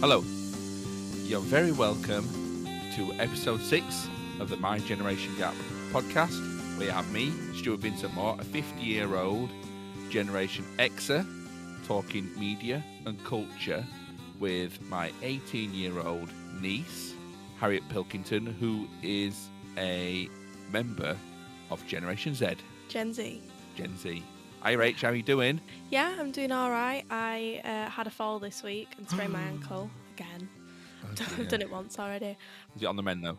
Hello, you're very welcome to episode 6 of the My Generation Gap podcast. We have me, Stuart Vincent Moore, a 50-year-old Generation Xer, talking media and culture with my 18-year-old niece, Harriet Pilkington, who is a member of Generation Z. Gen Z. Gen Z. Hi, Rach, how are you doing? Yeah, I'm doing all right. I had a fall this week and sprained my ankle again. I've done it once already. Is it on the mend, though?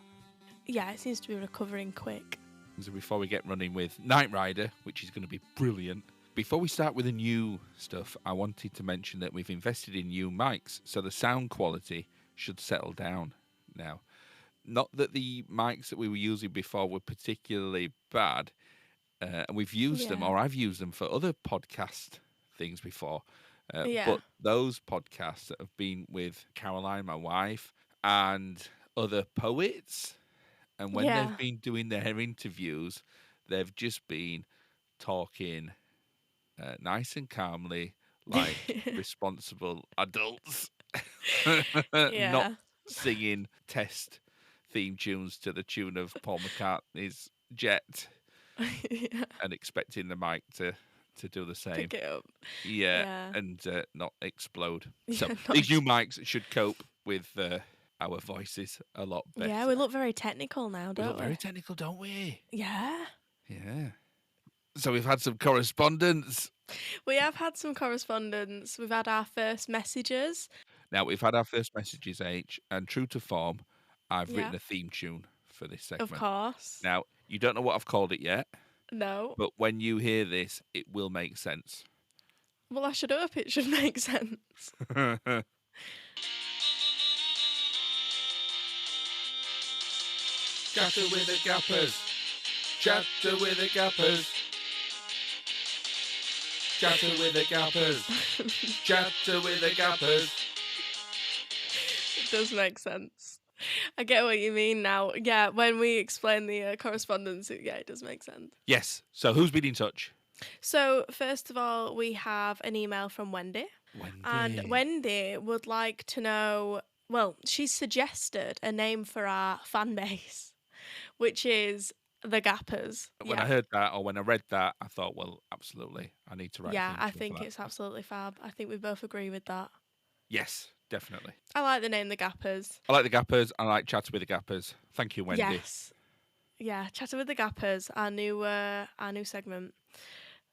Yeah, it seems to be recovering quick. So before we get running with Knight Rider, which is going to be brilliant, before we start with the new stuff, I wanted to mention that we've invested in new mics, so the sound quality should settle down now. Not that the mics that we were using before were particularly bad, and we've used them, or I've used them for other podcast things before, but those podcasts that have been with Caroline, my wife, and other poets, and when they've been doing their interviews, they've just been talking nice and calmly, like responsible adults, not singing test theme tunes to the tune of Paul McCartney's Jet and expecting the mic to do the same. Pick it up. And not explode. So these new mics should cope with our voices a lot better. Yeah, we look very technical now, don't we? We look very technical, don't we? Yeah. Yeah. So we've had some correspondence. We have had some correspondence. We've had our first messages. Now, we've had our first messages, H, and true to form, I've written a theme tune for this segment. Of course. Now, you don't know what I've called it yet. No. But when you hear this, it will make sense. Well, I should hope it should make sense. Chatter with the gappers. Chatter with the gappers. Chatter with the gappers. Chatter with the gappers. It does make sense. I get what you mean now. Yeah, when we explain the correspondence, it does make sense. Yes. So who's been in touch? So, first of all, we have an email from Wendy. And Wendy would like to know, well, she's suggested a name for our fan base, which is the Gappers. When I heard that, or when I read that, I thought, well, absolutely, I need to write. Yeah, I think it's absolutely fab. I think we both agree with that. Yes, definitely. I like the name The Gappers. I like the Gappers. I like Chatter with the Gappers. Thank you, Wendy. Yes. Yeah, Chatter with the Gappers, our new segment.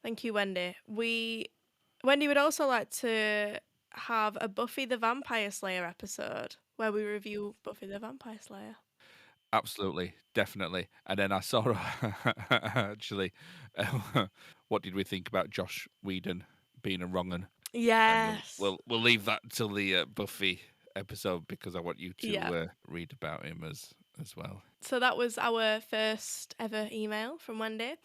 Thank you, Wendy. Wendy would also like to have a Buffy the Vampire Slayer episode where we review Buffy the Vampire Slayer. Absolutely, definitely. And then I saw actually, what did we think about Josh Whedon being a wrong 'un? Yes. We'll leave that till the Buffy episode because I want you to read about him as well. So that was our first ever email from Wendy.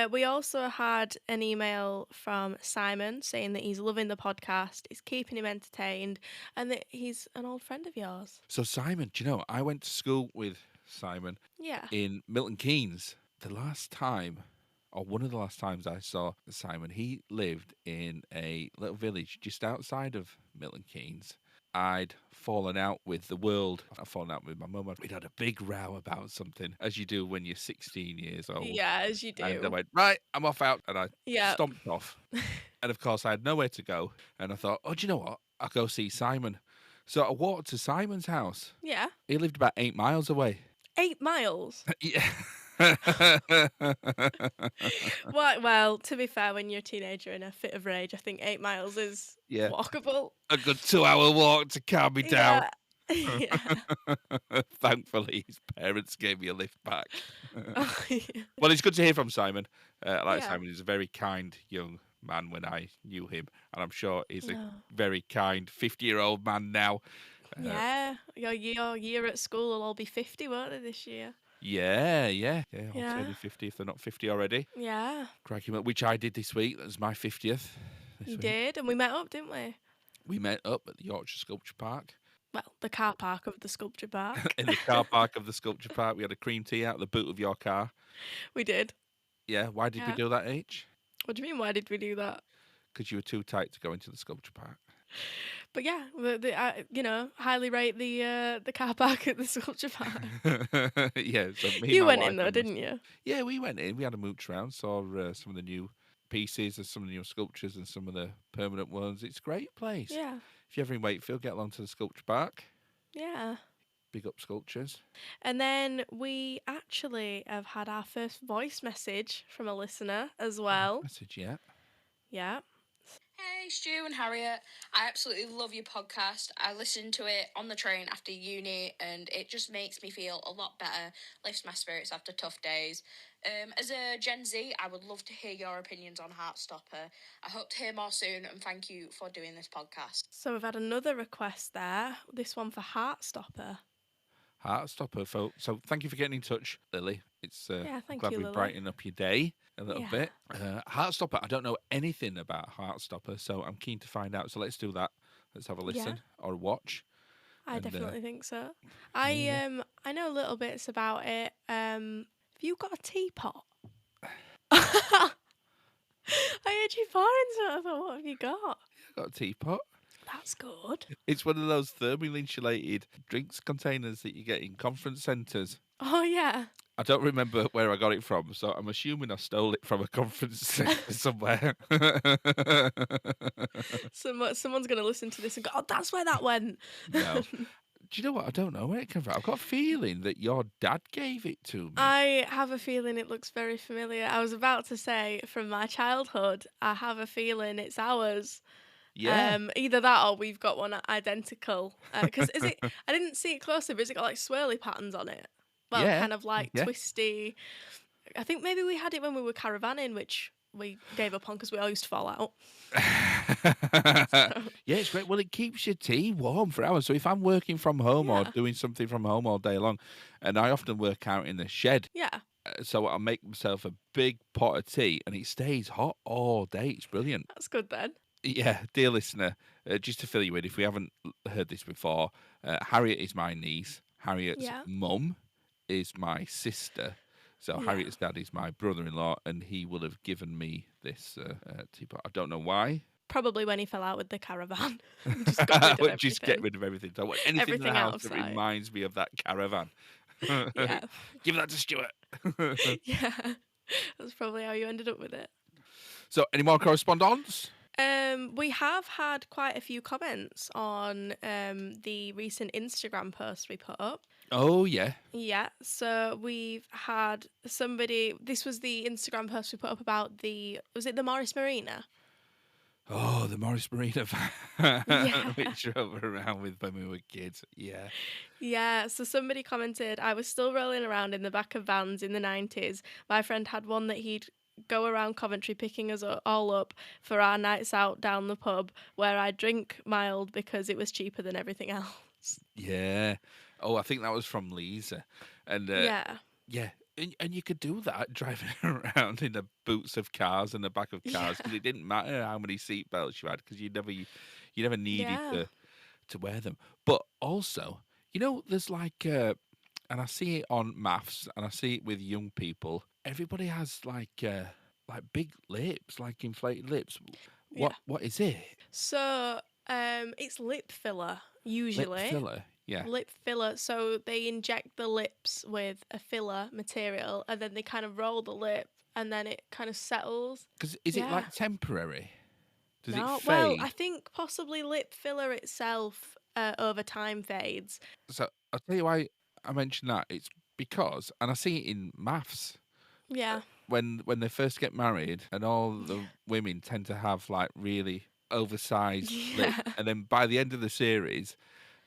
We also had an email from Simon saying that he's loving the podcast, it's keeping him entertained, and that he's an old friend of yours. So Simon, do you know, I went to school with Simon in Milton Keynes. The last time, or one of the last times I saw Simon, he lived in a little village just outside of Milton Keynes. I'd fallen out with the world. I'd fallen out with my mum. We'd had a big row about something, as you do when you're 16 years old. Yeah, as you do. And I went, right, I'm off out. And I stomped off. And of course, I had nowhere to go. And I thought, oh, do you know what? I'll go see Simon. So I walked to Simon's house. Yeah. He lived about 8 miles away. 8 miles? Yeah. Well, to be fair, when you're a teenager in a fit of rage, I think 8 miles is walkable. A good 2-hour walk to calm me down. Yeah. Thankfully, his parents gave me a lift back. Well, it's good to hear from Simon. Simon, he's a very kind young man when I knew him, and I'm sure he's a very kind 50-year-old man now. Your year at school will all be 50, won't they, this year? Yeah. I'll turn 50 if they're not 50 already. Yeah. Cracking up, which I did this week. That was my 50th. You did, and we met up, didn't we? We met up at the Yorkshire Sculpture Park. Well, the car park of the sculpture park. In the car park of the sculpture park. We had a cream tea out of the boot of your car. We did. Yeah, why did we do that, H? What do you mean, why did we do that? Because you were too tight to go into the sculpture park. But yeah, highly rate the car park at the sculpture park. Yeah, so me, You my went wife, in though, and my didn't son. you? Yeah, we went in. We had a mooch around, saw some of the new pieces and some of the new sculptures and some of the permanent ones. It's a great place. Yeah, If you're ever in Wakefield, get along to the sculpture park. yeah. Big up sculptures. And then we actually have had our first voice message from a listener as well. Message yet? Yeah. Hey, Stu and Harriet. I absolutely love your podcast. I listen to it on the train after uni and it just makes me feel a lot better, lifts my spirits after tough days. As a Gen Z, I would love to hear your opinions on Heartstopper. I hope to hear more soon and thank you for doing this podcast. So we've had another request there. This one for Heartstopper. Heartstopper, folks. So thank you for getting in touch, Lily. It's Yeah, thank glad you, we Lily. brighten up your day a little Yeah. bit. Heartstopper, I don't know anything about Heartstopper, so I'm keen to find out. So let's do that. Let's have a listen or a watch. I And, definitely think so. I know little bits about it. Have you got a teapot? I heard you pouring something. I thought, what have you got? I've got a teapot. That's good. It's one of those thermally insulated drinks containers that you get in conference centres. Oh yeah. I don't remember where I got it from, so I'm assuming I stole it from a conference centre somewhere. Someone's gonna listen to this and go, "Oh, that's where that went." No. Do you know what? I don't know where it came from. I've got a feeling that your dad gave it to me. I have a feeling it looks very familiar. I was about to say from my childhood. I have a feeling it's ours. Yeah. Either that or we've got one identical. Because is it? I didn't see it closely, but has it got like swirly patterns on it? Well, Yeah, kind of like yeah. twisty. I think maybe we had it when we were caravanning, which we gave up on because we all used to fall out. Yeah, it's great. Well, it keeps your tea warm for hours. So if I'm working from home or Yeah. doing something from home all day long, and I often work out in the shed, Yeah. so I'll make myself a big pot of tea and it stays hot all day. It's brilliant. That's good then. Yeah, dear listener, just to fill you in, if we haven't heard this before, Harriet is my niece. Harriet's Yeah. mum is my sister. So Yeah. Harriet's dad is my brother-in-law, and he will have given me this teapot. I don't know why. Probably when he fell out with the caravan. Just got rid of everything. Just get rid of everything. So I want anything in Everything the house that outside. reminds me of that caravan. Yeah. Give that to Stuart. Yeah. That's probably how you ended up with it. So, any more correspondence? We have had quite a few comments on the recent Instagram post we put up. Oh, yeah. Yeah, so we've had somebody. This was the Instagram post we put up about was it the Morris Marina? Oh, the Morris Marina van. Yeah. We drove around with when we were kids. Yeah. Yeah, so somebody commented, I was still rolling around in the back of vans in the 90s. My friend had one that he'd go around Coventry picking us all up for our nights out down the pub where I'd drink mild because it was cheaper than everything else. Yeah. Oh, I think that was from Lisa. And Yeah. yeah. And you could do that driving around in the boots of cars and the back of cars because it didn't matter how many seatbelts you had because you never needed Yeah. to wear them. But also, there's like, and I see it on MAFS and I see it with young people. Everybody has like big lips, like inflated lips. What is it? So it's lip filler, usually. Lip filler. Yeah. Lip filler. So they inject the lips with a filler material and then they kind of roll the lip and then it kind of settles. Because is it Yeah. like temporary? Does No, it fade? well, I think possibly lip filler itself over time fades. So I'll tell you why I mention that. It's because, and I see it in MAFS, Yeah. when they first get married and all the women tend to have like really oversized lips. Yeah. And then by the end of the series,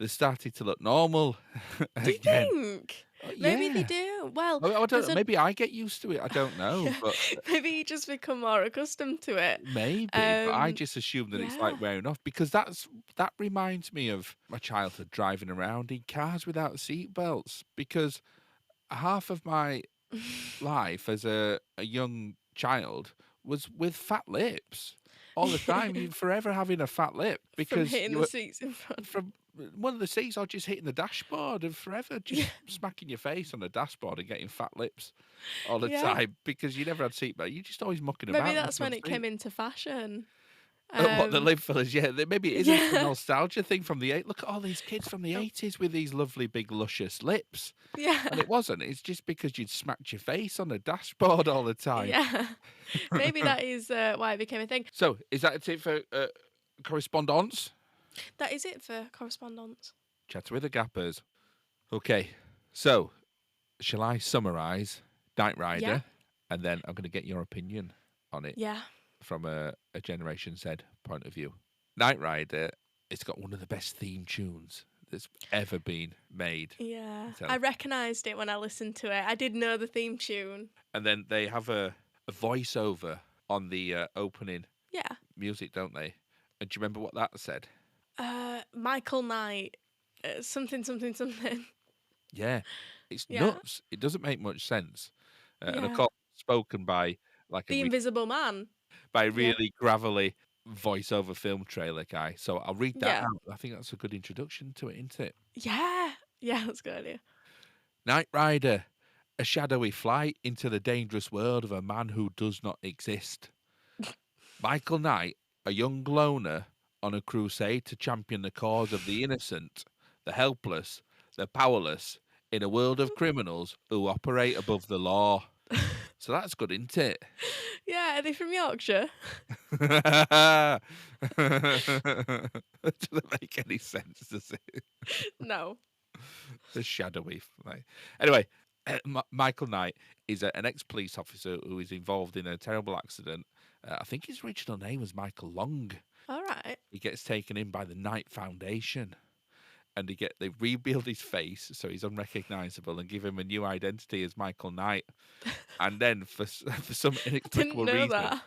they started to look normal Do you again. think? Maybe they Yeah. do. Well, I don't there's know. Maybe I get used to it. I don't know. But maybe you just become more accustomed to it. maybe. But I Um, just assume that it's yeah. like wearing off because that reminds me of my childhood driving around in cars without seat belts because half of my life as a young child was with fat lips all the time. You're forever having a fat lip From because hitting you the were seats in front. from one of the seats or just hitting the dashboard and forever just smacking your face on the dashboard and getting fat lips all the Yeah. time because you never had seatbelt. You're just always mucking about. Maybe in the that's when front it came seat. into fashion. What, the lip fillers? Yeah, maybe it is a Yeah. nostalgia thing from the eight. Look at all these kids from the 80s with these lovely big luscious lips. Yeah. And it wasn't. It's just because you'd smacked your face on a dashboard all the time. Yeah. Maybe that is why it became a thing. So, is that it for correspondence? That is it for correspondence. Chat with the gappers. Okay, so shall I summarise Knight Rider? Yeah. And then I'm going to get your opinion on it Yeah. from a Generation Z point of view. Knight Rider, it's got one of the best theme tunes that's ever been made. Yeah. So- I recognised it when I listened to it. I did know the theme tune. And then they have a voiceover on the opening Yeah. music, don't they? And do you remember what that said? Michael Knight. Something. Yeah, it's Yeah. nuts. It doesn't make much sense. And of Yeah. course, spoken by like The Invisible Man. by a really gravelly voiceover film trailer guy. So I'll read that Yeah. out. I think that's a good introduction to it, isn't it? Yeah. Yeah, that's a good idea. Knight Rider, a shadowy flight into the dangerous world of a man who does not exist. Michael Knight, a young loner on a crusade to champion the cause of the innocent, the helpless, the powerless, in a world of criminals who operate above the law. So that's good, isn't it? Yeah, are they from Yorkshire? Doesn't make any sense, does it? No. The shadowy flight. Anyway, Michael Knight is an ex-police officer who is involved in a terrible accident. I think his original name was Michael Long. All right. He gets taken in by the Knight Foundation, and they rebuild his face so he's unrecognisable and give him a new identity as Michael Knight. And then for some Didn't inexplicable know reason, that.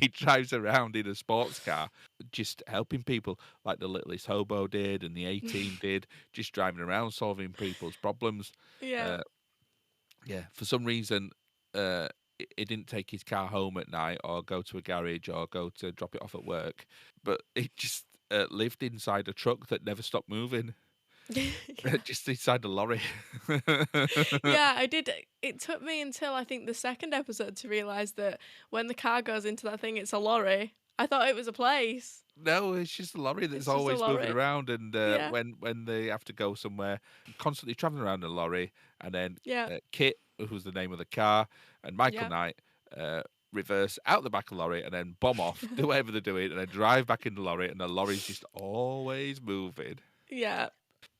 he drives around in a sports car, just helping people like the littlest hobo did and the 18 did, just driving around solving people's problems. Yeah. Yeah, for some reason, he didn't take his car home at night or go to a garage or go to drop it off at work, but it just lived inside a truck that never stopped moving, just inside a lorry. Yeah, I did. It took me until I think the second episode to realise that when the car goes into that thing, it's a lorry. I thought it was a place. No, it's just a lorry that's It's just a always lorry. moving around, and Yeah. when they have to go somewhere, constantly traveling around in a lorry, and then Yeah. KITT, who's the name of the car, and Michael Yeah. Knight reverse out the back of the lorry and then bomb off, do whatever they're doing, and then drive back in the lorry, and the lorry's just always moving. Yeah.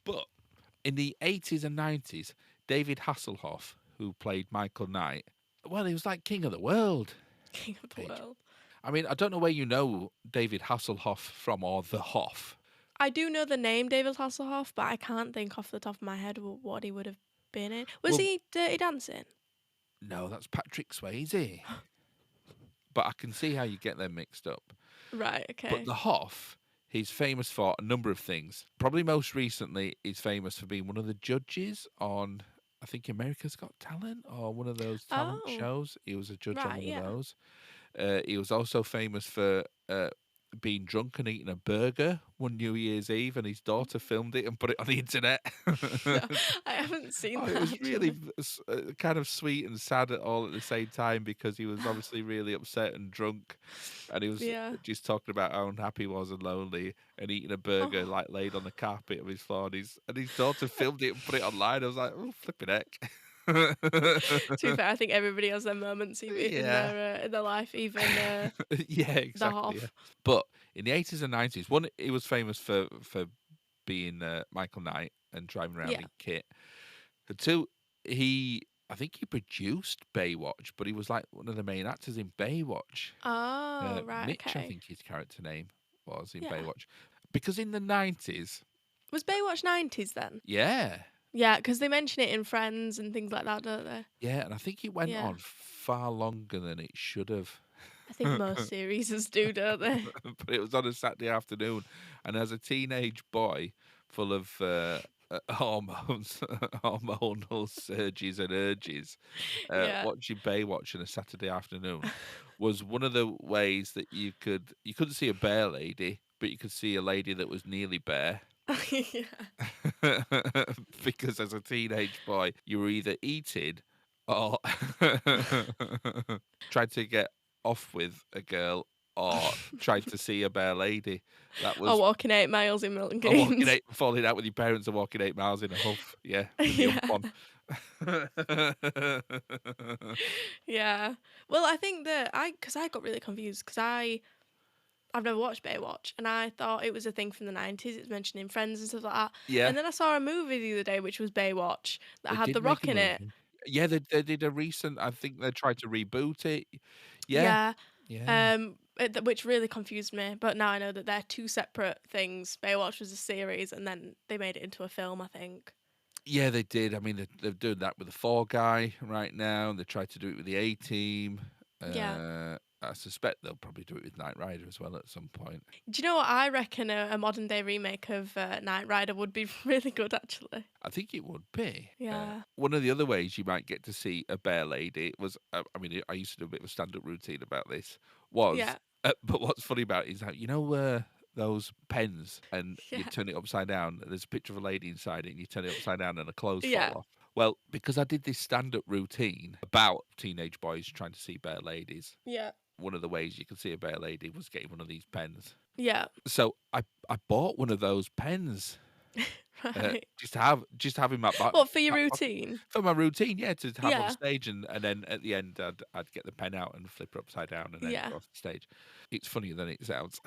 But in the 80s and 90s, David Hasselhoff, who played Michael Knight, well, he was like king of the world. King of the Paige. world. I mean, I don't know where you know David Hasselhoff from, or the Hoff. I do know the name David Hasselhoff, but I can't think off the top of my head what he would have been in. Was Well- he Dirty Dancing? No, that's Patrick Swayze. But I can see how you get them mixed up. Right, okay. But the Hoff, he's famous for a number of things. Probably most recently, he's famous for being one of the judges on, I think, America's Got Talent, or one of those talent Oh. shows. He was a judge on Right, one yeah. of those. He was also famous for being drunk and eating a burger one New Year's Eve, and his daughter filmed it and put it on the internet. I haven't seen Oh, that. it was actually. really kind of sweet and sad all at the same time, because he was obviously really upset and drunk, and he was Yeah. just talking about how unhappy he was and lonely, and eating a burger Oh. like laid on the carpet of his floor. And his daughter filmed it and put it online. I was like, oh, flipping heck. To be fair, I think everybody has their moments in their life, even Yeah, exactly. Hoff. Yeah. But in the 80s and 90s, one, he was famous for being Michael Knight and driving around Yeah. in KITT. And two, I think he produced Baywatch, but he was like one of the main actors in Baywatch. Oh, right, Mitch, okay. I think his character name was in Yeah. Baywatch. Because in the 90s, Was Baywatch 90s then? yeah, Yeah, because they mention it in Friends and things like that, don't they? yeah, and I think it went Yeah. on far longer than it should have. I think most series do, don't they? But it was on a Saturday afternoon, and as a teenage boy full of hormones, hormonal surges and urges, Yeah. watching Baywatch on a Saturday afternoon was one of the ways that you couldn't see a bare lady, but you could see a lady that was nearly bare. Yeah. Because as a teenage boy, you were either eating or tried to get off with a girl, or trying to see a bare lady. That Or was walking 8 miles in Milton or walking Keynes. falling out with your parents and walking 8 miles in a huff. Yeah, with the Yeah. ump on. Yeah. Well, I think that because I got really confused because I've never watched Baywatch and I thought it was a thing from the 90s. It's mentioned in Friends and stuff like that. Yeah, And then I saw a movie the other day which was Baywatch that they had did The make Rock a in it. movie. Yeah, they did a recent. I think they tried to reboot it. Yeah, Yeah. yeah. Which really confused me. But now I know that they're two separate things. Baywatch was a series and then they made it into a film, I think. Yeah, they did. I mean, they're doing that with the Fall Guy right now. They tried to do it with the A Team. Yeah. I suspect they'll probably do it with Knight Rider as well at some point. Do you know what I reckon a modern day remake of Knight Rider would be really good, actually? I think it would be. Yeah. One of the other ways you might get to see a bare lady was, I mean, I used to do a bit of a stand-up routine about this. Yeah. But what's funny about it is that those pens, and you Yeah. turn it upside down. And there's a picture of a lady inside it, and you turn it upside down, and the clothes Yeah. fall off. Well, because I did this stand-up routine about teenage boys trying to see bare ladies, Yeah. one of the ways you could see a bare lady was getting one of these pens. Yeah. So I bought one of those pens. Right. Just have in my back. What, for your back pocket. routine? For my routine, yeah, to have Yeah. on stage, and then at the end, I'd get the pen out and flip it upside down, and then Yeah. go off the stage. It's funnier than it sounds.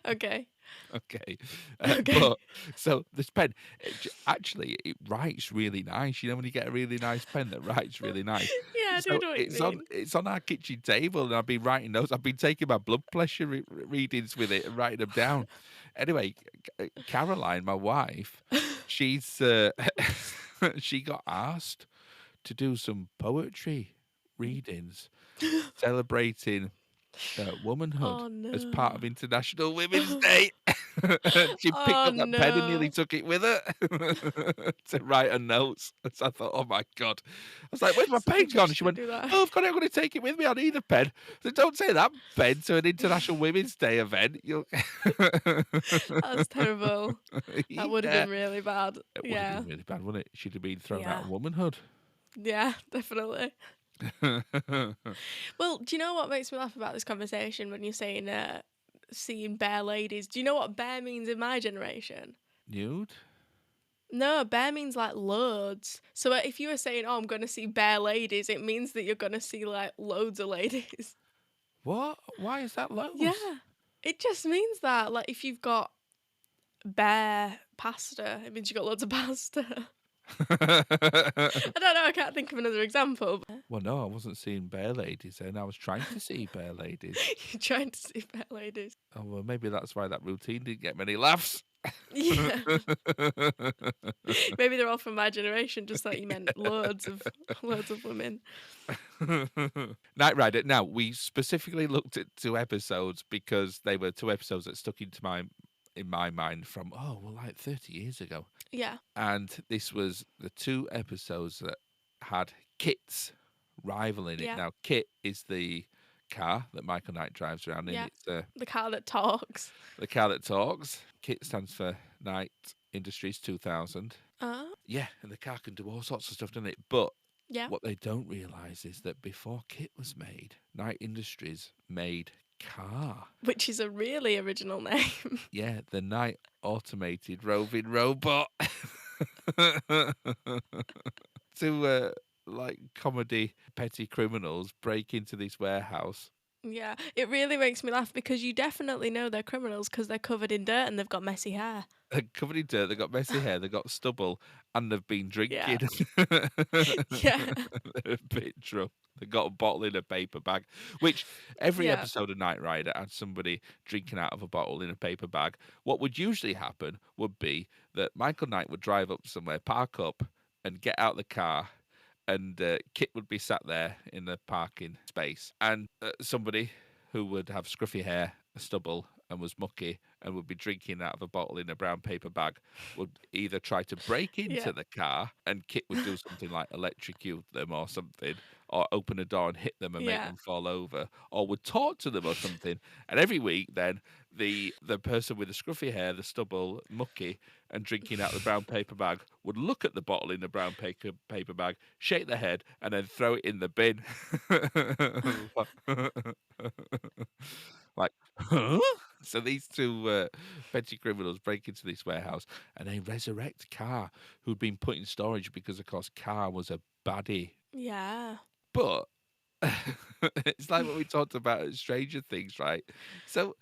Okay. Okay, Okay. but so this pen, actually, it writes really nice. You know, when you get a really nice pen that writes really nice. Yeah, I do So know what you mean. it's on our kitchen table, and I've been writing notes. I've been taking my blood pressure readings with it and writing them down. Anyway, Caroline, my wife, she's she got asked to do some poetry readings celebrating womanhood as part of no. International Women's Day. She picked Oh, up that pen and nearly no. took it with her to write her notes. So I thought, oh my God. I was like, where's my pen Sometimes gone? you And she shouldn't went, do that. oh, I've got it. I'm going to take it with me. I need a pen. So don't say that pen to an International Women's Day event. That's terrible. That would have Yeah. been really bad. It would Yeah. have been really bad, wouldn't it? She'd have been thrown out Yeah. of womanhood. Yeah, definitely. Well, do you know what makes me laugh about this conversation when you're saying seeing bare ladies? Do you know what bare means in my generation? Nude? No, bare means like loads. So if you were saying, "Oh, I'm going to see bare ladies," it means that you're going to see like loads of ladies. What? Why is that loads? Yeah, it just means that like if you've got bare pasta, it means you got loads of pasta. I don't know. I can't think of another example. Well, no, I wasn't seeing bare ladies then. I was trying to see bare ladies. You're trying to see bare ladies. Oh, well, maybe that's why that routine didn't get many laughs. Yeah. Maybe they're all from my generation, just like you meant loads of women. Knight Rider. Now, we specifically looked at 2 episodes because they were 2 episodes that stuck in my mind from, like 30 years ago. Yeah. And this was the 2 episodes that had KITT's rival in it. Yeah. Now, KITT is the car that Michael Knight drives around in. Yeah. It's The car that talks. the car that talks. KITT stands for Knight Industries 2000. Yeah, and the car can do all sorts of stuff, doesn't it? But Yeah. what they don't realise is that before KITT was made, Knight Industries made KARR. Which is a really original name. Yeah, the Knight Automated Roving Robot. To like comedy petty criminals break into this warehouse. Yeah. It really makes me laugh because you definitely know they're criminals because they're covered in dirt and they've got messy hair. They're covered in dirt, they've got messy hair, they've got stubble, and they've been drinking. Yeah. They're a bit drunk. They've got a bottle in a paper bag, which every Yeah. episode of Knight Rider had somebody drinking out of a bottle in a paper bag. What would usually happen would be that Michael Knight would drive up somewhere, park up, and get out the car, and KITT would be sat there in the parking space, and somebody who would have scruffy hair, a stubble, and was mucky, and would be drinking out of a bottle in a brown paper bag, would either try to break into Yeah. the car, and KITT would do something like electrocute them or something, or open a door and hit them and make Yeah. them fall over, or would talk to them or something. And every week, then the person with the scruffy hair, the stubble, mucky, and drinking out the brown paper bag would look at the bottle in the brown paper bag, shake their head, and then throw it in the bin. Like, huh? So these two petty criminals break into this warehouse and they resurrect KARR, who'd been put in storage because, of course, KARR was a baddie. Yeah. But it's like what we talked about at Stranger Things, right? So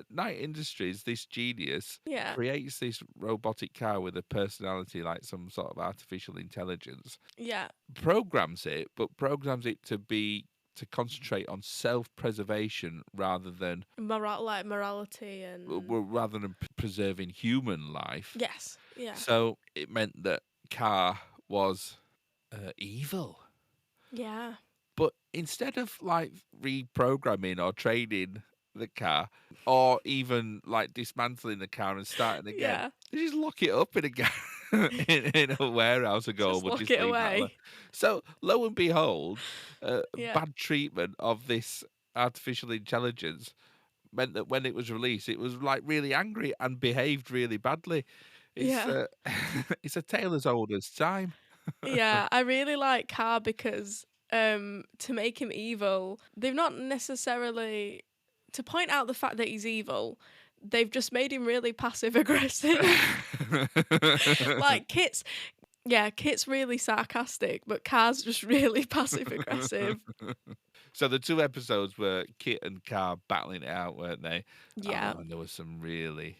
Night Industries, this genius, Yeah. creates this robotic car with a personality like some sort of artificial intelligence, Yeah. programs it, but programs it to concentrate on self-preservation rather than Morality and preserving human life. yes. Yeah. So it meant that KARR was evil. Yeah. But instead of like reprogramming or training the car, or even like dismantling the car and starting again, Yeah. they just lock it up in in a warehouse and go, Just we'll lock just it leave that alone. away. So lo and behold, Yeah. bad treatment of this artificial intelligence meant that when it was released, it was like really angry and behaved really badly. It's Yeah. it's a tale as old as time. Yeah. I really like KARR because to make him evil, they've not necessarily to point out the fact that he's evil. They've just made him really passive aggressive. Like KITT's really sarcastic, but KARR's just really passive aggressive. So the two episodes were KITT and KARR battling it out, weren't they? Yeah. Oh, and there was some really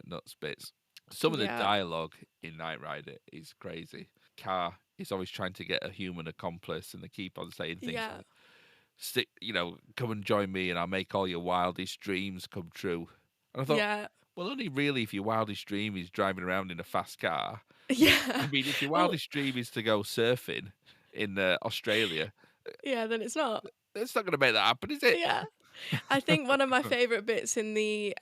nuts bits. Some of the Yeah. dialogue in Knight Rider is crazy. KARR is always trying to get a human accomplice, and they keep on saying things Yeah. like, "Stick, come and join me, and I'll make all your wildest dreams come true." And I thought, Yeah. well, only really if your wildest dream is driving around in a fast car. Yeah. I mean, if your Well, wildest dream is to go surfing in Australia, yeah, then it's not. it's not going to make that happen, is it? Yeah. I think one of my favourite bits in the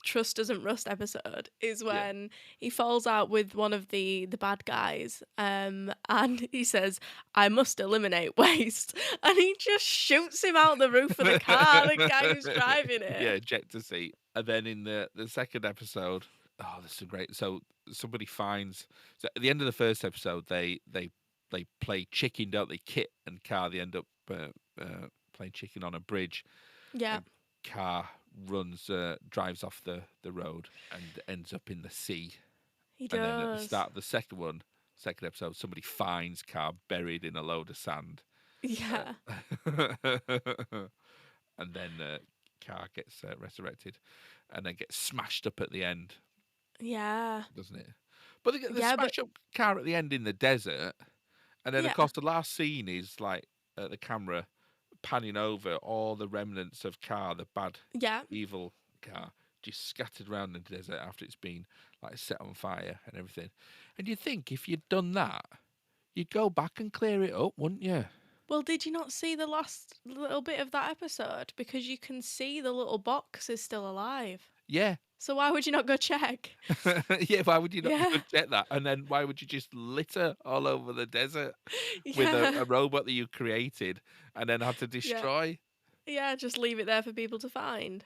Trust Doesn't Rust episode is Yeah. when he falls out with one of the bad guys and he says, "I must eliminate waste." And he just shoots him out the roof of the car, the guy who's driving it. Yeah, ejector seat. And then in the second episode, oh, this is great. So somebody finds. So at the end of the first episode, they play chicken, don't they? KITT and KARR, they end up playing chicken on a bridge. Yeah. And KARR drives off the road and ends up in the sea. He And then at the does. start of the second episode, somebody finds KARR buried in a load of sand. Yeah. And then KARR gets resurrected and then gets smashed up at the end, Yeah. doesn't it? But they Yeah, smash up KARR at the end in the desert. And then, Yeah. of course, the last scene is like the camera panning over all the remnants of KARR, the bad, Yeah. evil KARR, just scattered around the desert after it's been like set on fire and everything. And you'd think if you'd done that, you'd go back and clear it up, wouldn't you? Well, did you not see the last little bit of that episode? Because you can see the little box is still alive. Yeah. So why would you not go check? Yeah, why would you not Yeah. check that? And then why would you just litter all over the desert with Yeah. a robot that you created and then had to destroy? Yeah, just leave it there for people to find.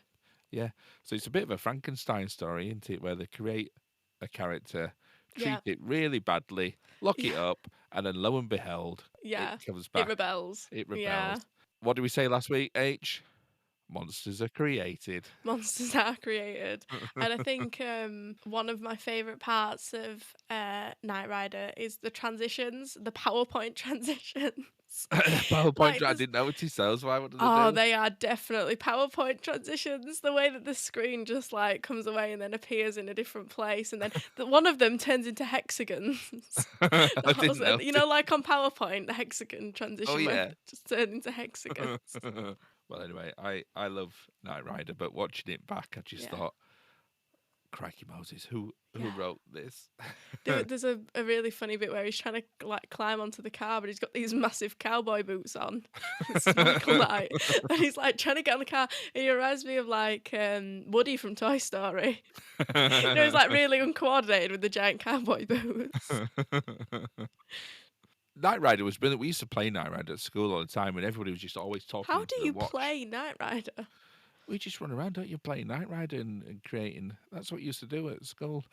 Yeah. So it's a bit of a Frankenstein story, isn't it? Where they create a character, treat Yeah. it really badly, lock it Yeah. up, and then lo and behold, Yeah. it comes It back. rebels. It rebels. Yeah. What did we say last week, H? Monsters are created. Monsters are created. And I think one of my favourite parts of Knight Rider is the transitions, the PowerPoint transitions. PowerPoint, Like, I there's- didn't notice those. Why? What did they Oh, do? they are definitely PowerPoint transitions. The way that the screen just like comes away and then appears in a different place, and then one of them turns into hexagons. I didn't Also, notice. you know, like on PowerPoint, the hexagon transition Oh, where yeah. it just turned into hexagons. Well, anyway, I love Knight Rider, but watching it back, I just Yeah. thought, crikey Moses, who Yeah. wrote this? There's a really funny bit where he's trying to like climb onto the car, but he's got these massive cowboy boots on. It's Michael Knight, and he's like trying to get on the car. And he reminds me of like Woody from Toy Story. He's like really uncoordinated with the giant cowboy boots. Knight Rider was brilliant. We used to play Knight Rider at school all the time, and everybody was just always talking. How into do the you watch. play Knight Rider? We just run around, don't you, playing Knight Rider and creating. That's what you used to do at school,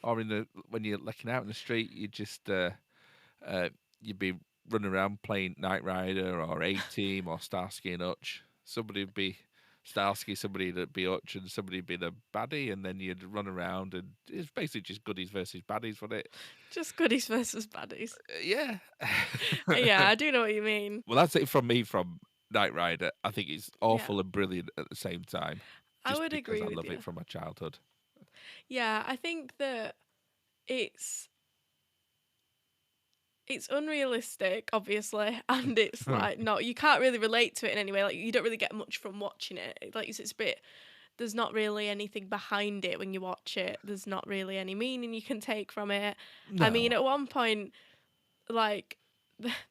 or when you're looking out in the street, you just you'd be running around playing Knight Rider or A Team or Starsky and Hutch. Somebody would be Starsky, somebody would be Hutch, and somebody would be the baddie, and then you'd run around, and it's basically just goodies versus baddies, wasn't it? Just goodies versus baddies. Yeah. Yeah, I do know what you mean. Well, that's it from me from Knight Rider. I think it's awful and brilliant at the same time. I would because agree I with love you. it from my childhood. Yeah, I think that it's unrealistic, obviously, and it's like not, you can't really relate to it in any way. Like, you don't really get much from watching it. Like, it's a bit, there's not really anything behind it when you watch it. There's not really any meaning you can take from it. No. I mean, at one point, like,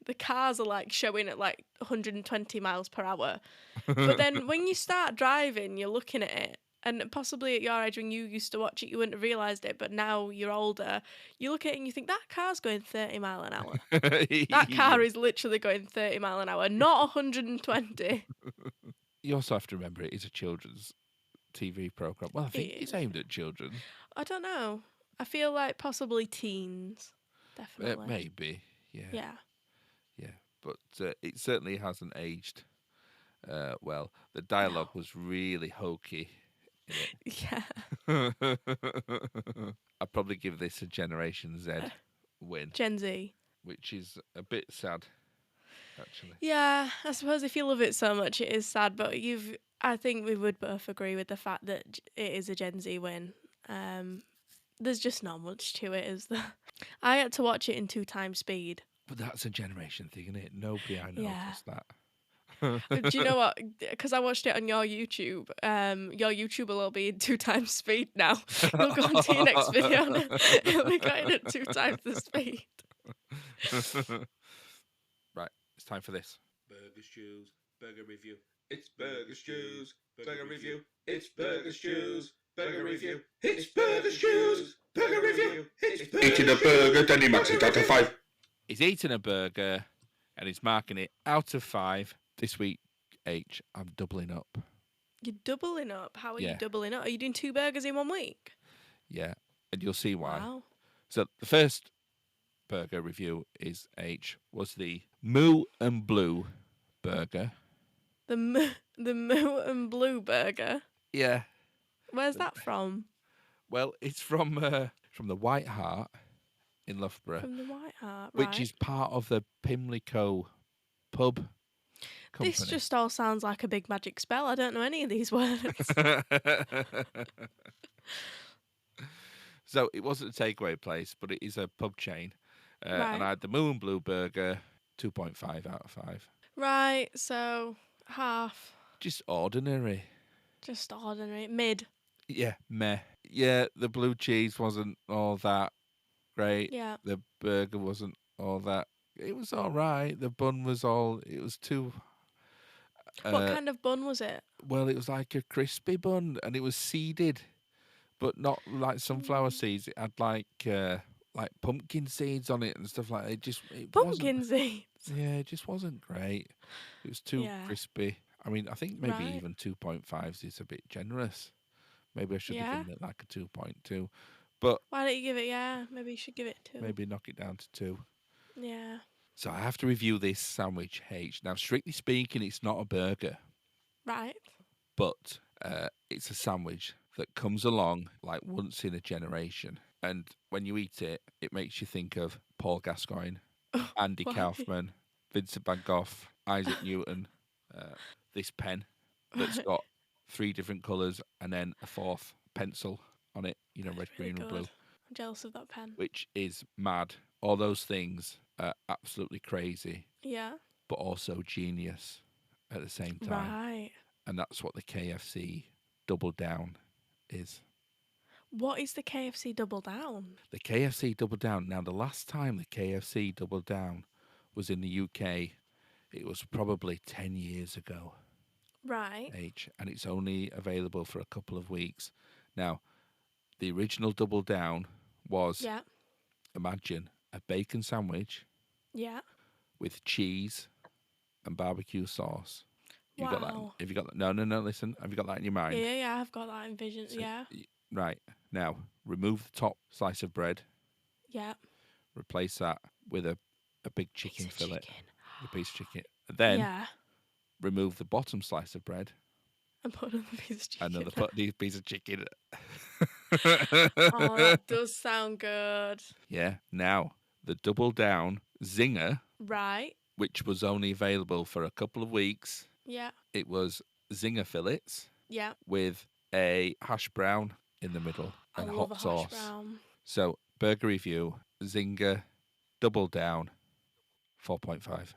the cars are like showing at like 120 miles per hour. But then when you start driving, you're looking at it. And possibly at your age, when you used to watch it, you wouldn't have realised it. But now you're older, you look at it and you think, that car's going 30 mile an hour. That car is literally going 30 mile an hour, not 120. You also have to remember it is a children's TV programme. Well, I think it's aimed at children. I don't know. I feel like possibly teens. Definitely. Maybe, yeah. Yeah. Yeah, but it certainly hasn't aged well. The dialogue was really hokey in it. Yeah. I'd probably give this a Generation Z win, Gen Z. which is a bit sad, actually. Yeah, I suppose if you love it so much, it is sad. But I think we would both agree with the fact that it is a Gen Z win. There's just not much to it, is there? I had to watch it in 2 times speed. But that's a generation thing, isn't it? Nobody I know does that. Do you know what? Because I watched it on your YouTube. Your YouTube will all be in 2 times speed now. You'll go on to your next video and it'll be going at 2 times the speed. Right, it's time for this. Burger Stews, Burger Review. It's Burger Stews, Burger Review. It's Burger Stews, Burger Review. It's Burger Stews, Burger Review. It's eating a burger, then he marks it out of 5. He's eating a burger and he's marking it out of 5. This week, H, I'm doubling up. You're doubling up? How are you doubling up? Are you doing 2 burgers in 1 week? Yeah, and you'll see why. Wow. So the first burger review was the Moo and Blue burger. The Moo and Blue burger? Yeah. Where's that from? Well, it's from the White Hart in Loughborough. From the White Hart, right. Which is part of the Pimlico pub company. This just all sounds like a big magic spell. I don't know any of these words. So it wasn't a takeaway place, but it is a pub chain. Right. And I had the Moo and Blue burger, 2.5 out of 5. Right, so half. Just ordinary. Just ordinary. Mid. Yeah, meh. Yeah, the blue cheese wasn't all that great. Yeah. The burger wasn't all that. It was all right. The bun was it was too... what kind of bun was it? Well, it was like a crispy bun, and it was seeded, but not like sunflower seeds. It had like pumpkin seeds on it and stuff like that. Pumpkin seeds? Yeah, it just wasn't great. It was too crispy. I mean, I think maybe even 2.5s is a bit generous. Maybe I should have given it like a 2.2. But why don't you give it, maybe you should give it 2. Maybe knock it down to 2. Yeah. So I have to review this sandwich, H. Now, strictly speaking, it's not a burger. Right. But it's a sandwich that comes along like once in a generation. And when you eat it, it makes you think of Paul Gascoigne, Andy Kaufman, Vincent van Gogh, Isaac Newton, this pen that's got 3 different colours and then a 4th pencil on it, red, really green, and blue. I'm jealous of that pen. Which is mad. All those things are absolutely crazy. Yeah. But also genius at the same time. Right. And that's what the KFC Double Down is. What is the KFC Double Down? The KFC Double Down. Now, the last time the KFC Double Down was in the UK, it was probably 10 years ago. Right. H, and it's only available for a couple of weeks. Now, the original Double Down was, imagine, a bacon sandwich with cheese and barbecue sauce. You've got that. Wow. Have you got that? No. Listen. Have you got that in your mind? Yeah, I've got that in vision. So, Yeah. Right. Now, remove the top slice of bread. Yeah. Replace that with a big chicken Piece of fillet. chicken. The piece of chicken. Then Yeah. remove the bottom slice of bread. And put another piece of chicken. Another piece of chicken. Oh, that does sound good. Yeah. Now, the double down zinger, Right. which was only available for a couple of weeks. Yeah. It was zinger fillets Yeah. with a hash brown in the middle I and love hot a sauce. hash brown. So, burger review, zinger, double down, 4.5.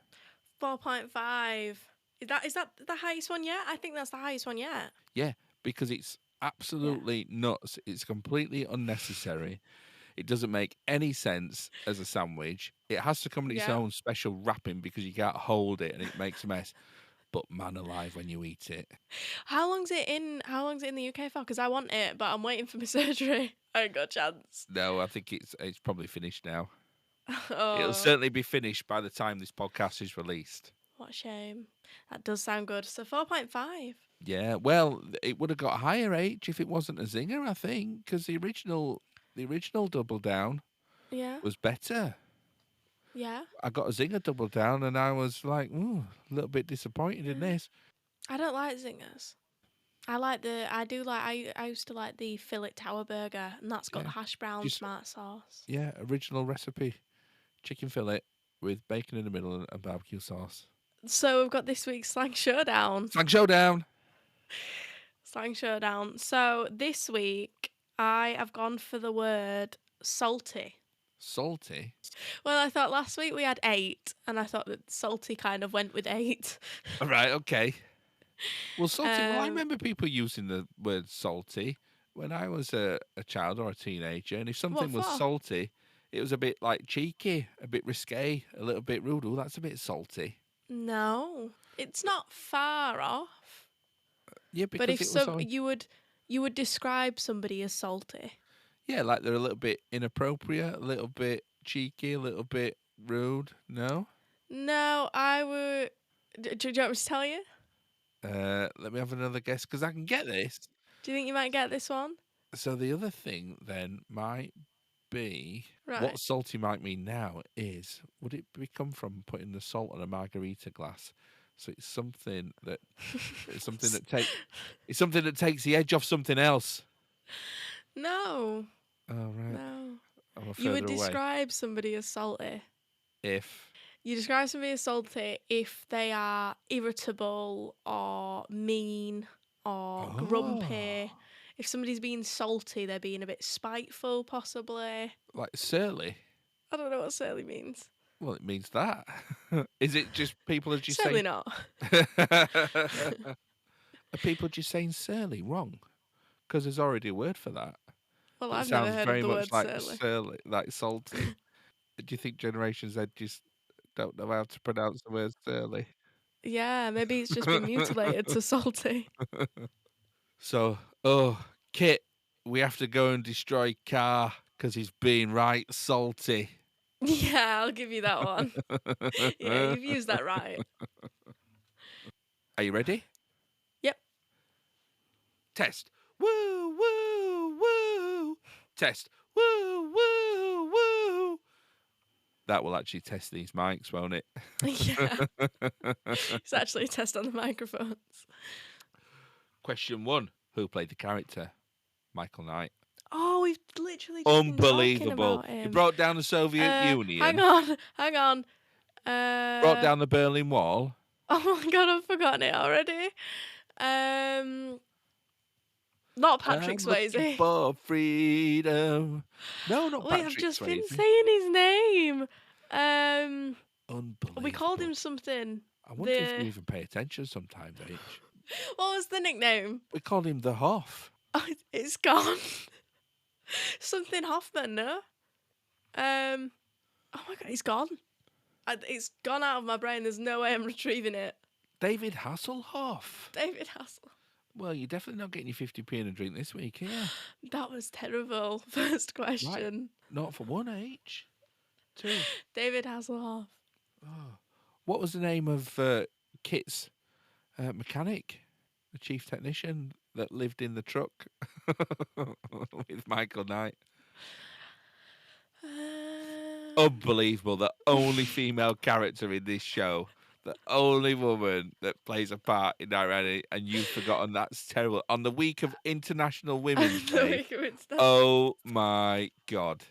4.5. Is that the highest one yet? I think that's the highest one yet. Yeah, because it's absolutely nuts. It's completely unnecessary. It doesn't make any sense as a sandwich. It has to come in its Yeah. own special wrapping because you can't hold it and it makes a mess. But man alive when you eat it. How long's it in the UK for? Because I want it, but I'm waiting for my surgery. I ain't got a chance. No, I think it's probably finished now. Oh, It'll certainly be finished by the time this podcast is released. what a shame. That does sound good. So 4.5. Yeah, well, it would have got higher H if it wasn't a zinger, I think, because the original double down Yeah. was better. Yeah. I got a zinger double down, and I was like, ooh, a little bit disappointed in this. I don't like zingers. I used to like the fillet tower burger, and that's got Yeah. the hash brown Just- smart sauce. Yeah, original recipe, chicken fillet with bacon in the middle and barbecue sauce. So we've got this week's slang showdown. Slang showdown. Slang showdown. So this week I have gone for the word salty. Salty. Well, I thought last week we had 8, and I thought that salty kind of went with 8. All right, okay. Well, salty. Well, I Um, remember people using the word salty when I was a child or a teenager, and if something was for? salty, it was a bit like cheeky, a bit risque, a little bit rude. Oh, that's a bit salty. No, it's not far off. Yeah, because But if it was some you would describe somebody as salty. yeah, like they're a little bit inappropriate, a little bit cheeky, a little bit rude. No. No, I would. Do you want me to tell you? Let me have another guess because I can get this. Do you think you might get this one? So the other thing then might be Right. what salty might mean now is would it become from putting the salt on a margarita glass? So it's something that it's something that takes the edge off something else. No, Oh right. no. I'm You would further away. describe somebody as salty. If You describe somebody as salty if they are irritable or mean or grumpy. Oh. If somebody's being salty, they're being a bit spiteful, possibly. like surly. I don't know what surly means. Well, it means that. Is it just people are just Certainly saying not. Are people just saying surly wrong? Because there's already a word for that. Well, It I've never sounds heard very of the much word like surly. like salty. Do you think Generation Z just don't know how to pronounce the word surly? Yeah, maybe it's just been mutilated to salty. So, KITT, we have to go and destroy KARR because he's being right salty. Yeah, I'll give you that one. Yeah, you've used that right. Are you ready? Yep. Test. Woo, woo, woo. Test. Woo, woo, woo. That will actually test these mics, won't it? Yeah. It's actually a test on the microphones. Question 1. Who played the character? Michael Knight. Oh, we've literally just been talking Unbelievable. about He him. brought down the Soviet Union. Hang on. Brought down the Berlin Wall. Oh my god, I've forgotten it already. Not Patrick I'm looking Swayze. for freedom. No, not Wait, Patrick I've just Swayze. been saying his name. Unbelievable. We called him something. I wonder if the- you even pay attention sometimes, H. What was the nickname? We called him the Hoff. Oh, it's gone. Something Hoffman, no? Oh my god, he's gone. It's gone out of my brain. There's no way I'm retrieving it. David Hasselhoff. David Hassel. Well, you're definitely not getting your 50p in a drink this week, are you? That was terrible. First question. Not for 1 H. 2. David Hasselhoff. What was the name of KITT's Mechanic, the chief technician that lived in the truck with Michael Knight. Unbelievable. The only female character in this show. The only woman that plays a part in Night Rider, and you've forgotten. That's terrible. On the week of International Women's Day. Oh my God.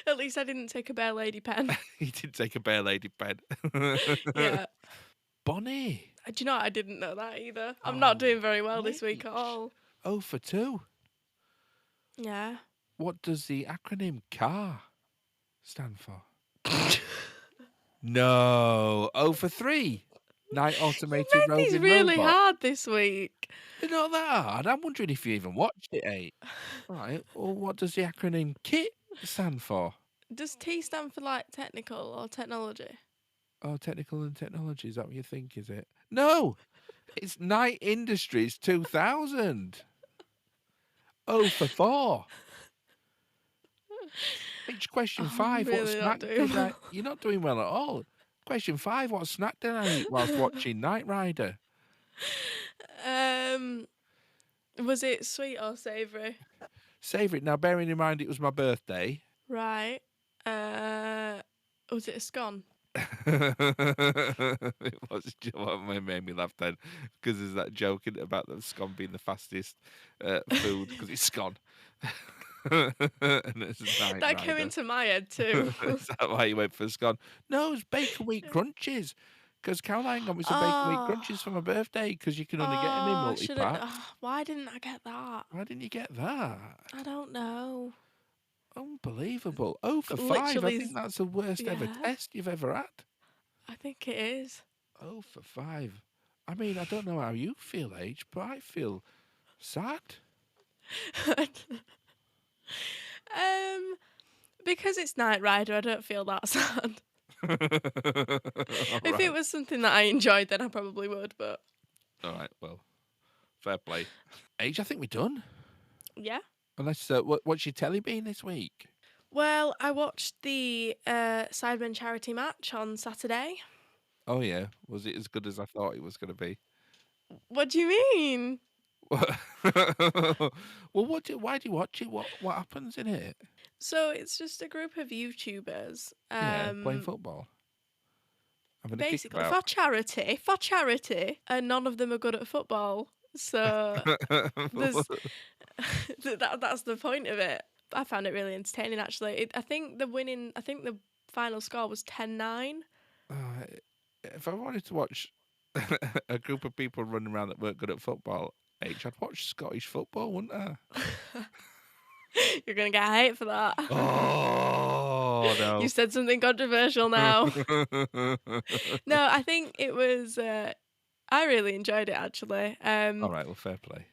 At least I didn't take a Bear Lady pen. He did take a Bear Lady pen. Yeah. Bonnie. Do you know what? I didn't know that either. I'm not doing very well this week at all. 0 for 2. Yeah. What does the acronym KARR stand for? No. 0 for 3. Night Automated You made Roving these really Robot. hard this week. They're not that hard. I'm wondering if you even watched it, eh? Right. Well, what does the acronym KITT stand for? Does T stand for like technical or technology? Oh, technical and technology. Is that what you think, is it? No. It's Night Industries 2000. 0 for 4. Each question 5. really What not snack doing did I... You're not doing well at all. Question 5. What snack did I eat whilst watching Knight Rider? Was it sweet or savoury? Savoury. Now, bearing in mind it was my birthday. Right. Was it a scone? It was. Do you know what made me laugh then? Because there's that joke about the scone being the fastest food because it's scone. And it's That came into my head too. Is that why you went for scone? No, it's bacon wheat crunches. Because Caroline got me some bacon wheat crunches for my birthday because you can only get them in multi-packs. Why didn't I get that? Why didn't you get that? I don't know. Unbelievable. 0 for 5. Literally, I think that's the worst ever test you've ever had. I think it is. 0 for 5. I mean, I don't know how you feel, H, but I feel sad. Because it's Knight Rider, I don't feel that sad. If it was something that I enjoyed, then I probably would, but... All right, well, fair play. H, I think we're done. Yeah. Unless, what's your telly been this week? Well, I watched the Sidemen charity match on Saturday. Oh, yeah. Was it as good as I thought it was going to be? What do you mean? Well, why do you watch it? What happens in it? So it's just a group of YouTubers. Playing football. Basically, for charity, and none of them are good at football. So that's the point of it. I found it really entertaining, actually. I think the final score was 10-9. If I wanted to watch a group of people running around that weren't good at football, I'd watch Scottish football, wouldn't I? You're going to get hate for that. Oh, no. You said something controversial now. No, I think it was... I really enjoyed it, actually. All right, well, fair play.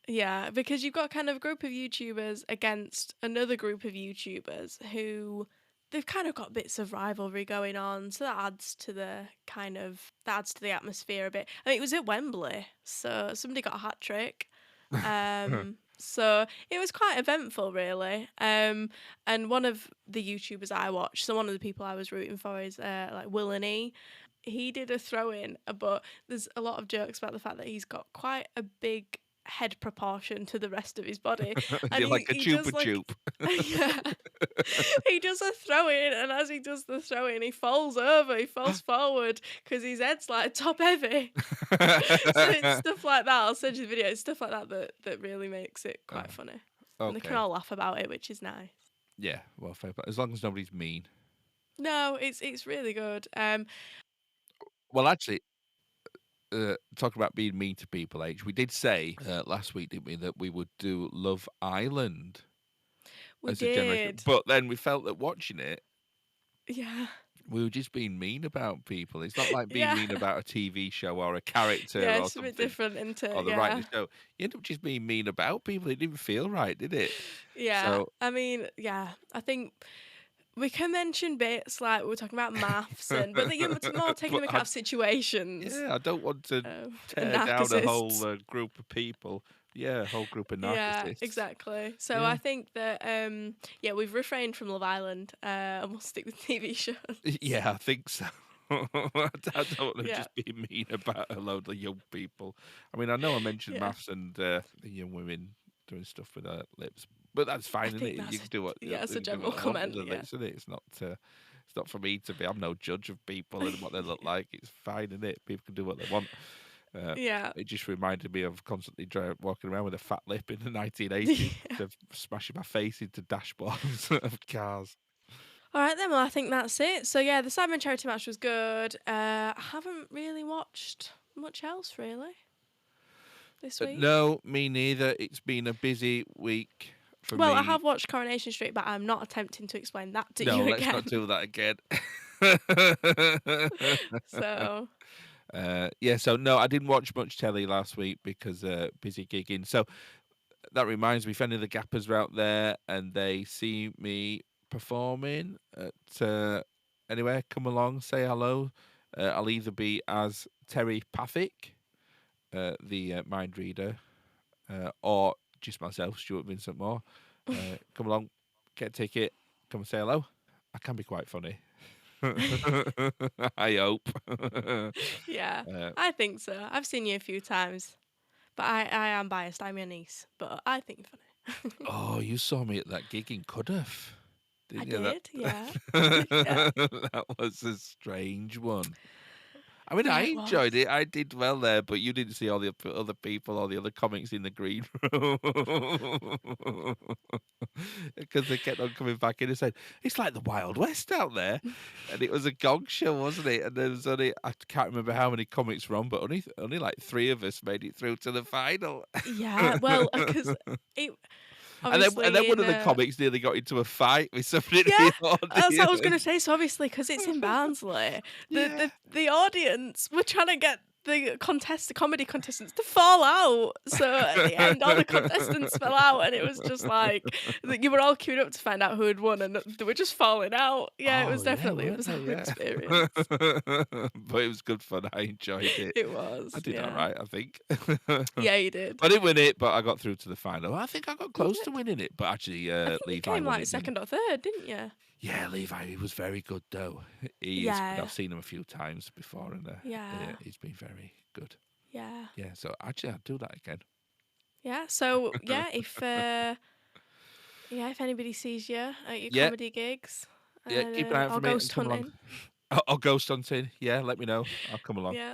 Yeah, because you've got kind of a group of YouTubers against another group of YouTubers who... They've kind of got bits of rivalry going on, so that adds to the atmosphere a bit. I mean, it was at Wembley, so somebody got a hat trick. So it was quite eventful, really. And one of the YouTubers I watched, so one of the people I was rooting for is like Will and E. He did a throw-in, but there's a lot of jokes about the fact that he's got quite a big head proportion to the rest of his body. And You're like a chupa chup. Yeah. He does a throw in, and as he does the throw in, he falls forward because his head's like top heavy. So it's stuff like that. I'll send you the video. It's stuff like that really makes it quite funny. Okay. And they can all laugh about it, which is nice. Yeah, well, fair play. As long as nobody's mean. No, it's really good. Well, actually, talking about being mean to people, H, we did say last week, didn't we, that we would do Love Island We as a generation. did. But then we felt that watching it, Yeah. we were just being mean about people. It's not like being mean about a TV show or a character Yeah, or it's something. a bit different, isn't it? Or the writing show. You end up just being mean about people. It didn't feel right, did it? Yeah. So, I mean, yeah. I think we can mention bits like we're talking about MAFS, but you're more taking into account situations. Yeah, I don't want to tear down a whole group of people. Yeah, a whole group of narcissists. Yeah, exactly. So I think that, we've refrained from Love Island and we'll stick with TV shows. Yeah, I think so. I don't want to Yeah. just be mean about a load of young people. I mean, I know I mentioned Yeah. MAFS and the young women doing stuff with their lips, but that's fine, isn't think it? that's You can do what it's a you can do general what they want with comment. their Yeah. lips, isn't it? It's not for me to be. I'm no judge of people and what they look like. It's fine, isn't it? People can do what they want. Yeah. It just reminded me of constantly walking around with a fat lip in the 1980s, to smashing my face into dashboards of cars. All right then. Well, I think that's it. So yeah, the Sidemen charity match was good. I haven't really watched much else really this week. No, me neither. It's been a busy week for Well, me. I have watched Coronation Street, but I'm not attempting to explain that to No, you let's again. not do that again. So So no, I didn't watch much telly last week because busy gigging. So that reminds me, if any of the gappers are out there and they see me performing at anywhere, come along, say hello. I'll either be as Terry Pathick, the mind reader, or just myself, Stuart Vincent Moore. Come along, get a ticket, come and say hello. I can be quite funny. I hope. yeah, Uh, I think so. I've seen you a few times, but I am biased. I'm your niece, but I think you're funny. oh, you saw me at that gig in Cuddiff, I didn't you? did, yeah. That, Yeah. that was a strange one. I mean, Yeah, I it enjoyed was. it. I did well there, but you didn't see all the other people, all the other comics in the green room, because they kept on coming back in and saying it's like the Wild West out there, and it was a gong show, wasn't it? And there was only, I can't remember how many comics were on, but only like 3 of us made it through to the final. Yeah, well, because it And then obviously one in of the comics nearly got into a fight with somebody in yeah, the that's what I was going to audience. say. So obviously, because it's in Barnsley, the, Yeah. the the audience were trying to get the comedy contestants to fall out. So at the end, all the contestants fell out, and it was just like you were all queued up to find out who had won, and they were just falling out. Yeah, it Oh was yeah, definitely a weren't they? bizarre Yeah. experience. But it was good fun. I enjoyed it. It was, I did all yeah, right, I think. yeah, you did. I didn't win it, but I got through to the final. I think I got You close to did. winning it, but actually, I think you Levi came won like it. Didn't second or third, didn't you? he? Yeah, Levi, he was very good though. He is. Yeah, I've seen him a few times before, and yeah, he's been very good. yeah, Yeah, so actually, I'd do that again. yeah. So yeah, if anybody sees you at your Yeah, comedy gigs, yeah. Keep an eye out or for me and ghost come along. hunting, Or ghost hunting. Yeah, let me know. I'll come along. yeah,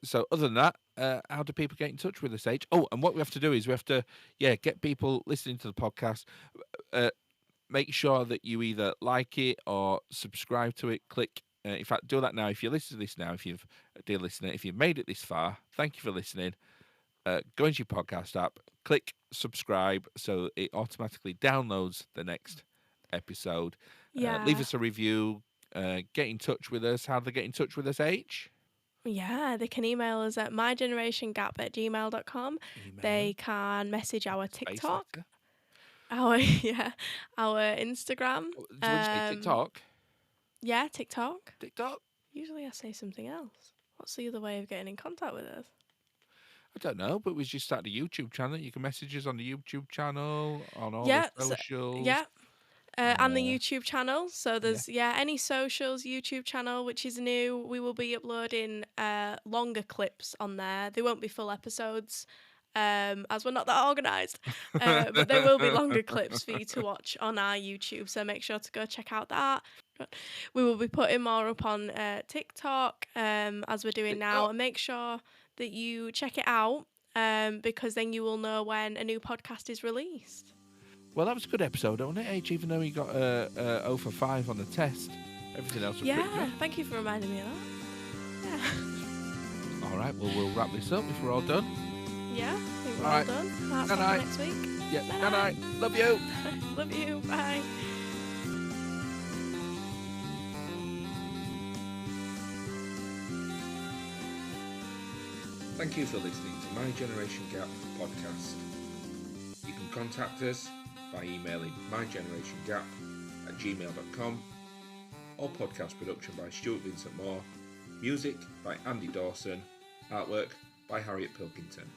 So other than that, how do people get in touch with us, H? Oh, and what we have to do is we have to, get people listening to the podcast. Make sure that you either like it or subscribe to it. Click. In fact, do that now. If you listen to this now, dear listener, if you've made it this far, thank you for listening. Go into your podcast app, click subscribe, so it automatically downloads the next episode. yeah. Leave us a review. Get in touch with us. How do they get in touch with us, H? Yeah, they can email us at mygenerationgap@gmail.com. They can message our Space TikTok, letter. our Instagram. Oh, do you want to say TikTok? Yeah, TikTok. TikTok? Usually I say something else. What's the other way of getting in contact with us? I don't know, but we just started a YouTube channel. You can message us on the YouTube channel, on all Yeah, the socials. Yeah. And the Uh, YouTube channel. So there's any socials, YouTube channel, which is new. We will be uploading longer clips on there. They won't be full episodes, as we're not that organised. But there will be longer clips for you to watch on our YouTube. So make sure to go check out that. We will be putting more up on TikTok, as we're doing now, TikTok. and make sure that you check it out, because then you will know when a new podcast is released. Well, that was a good episode, wasn't it, H? Even though he got 0 for 5 on the test, everything else was pretty Yeah, good. thank you for reminding me of that. Yeah. All right, well, we'll wrap this up if we're all done. Yeah, I think we're All all right. done. That's Good all night. for next week. Yeah, Bye. good night. Love you. Love you. Bye. Thank you for listening to My Generation Gap podcast. You can contact us by emailing mygenerationgap@gmail.com or podcast production by Stuart Vincent Moore, music by Andy Dawson, artwork by Harriet Pilkington.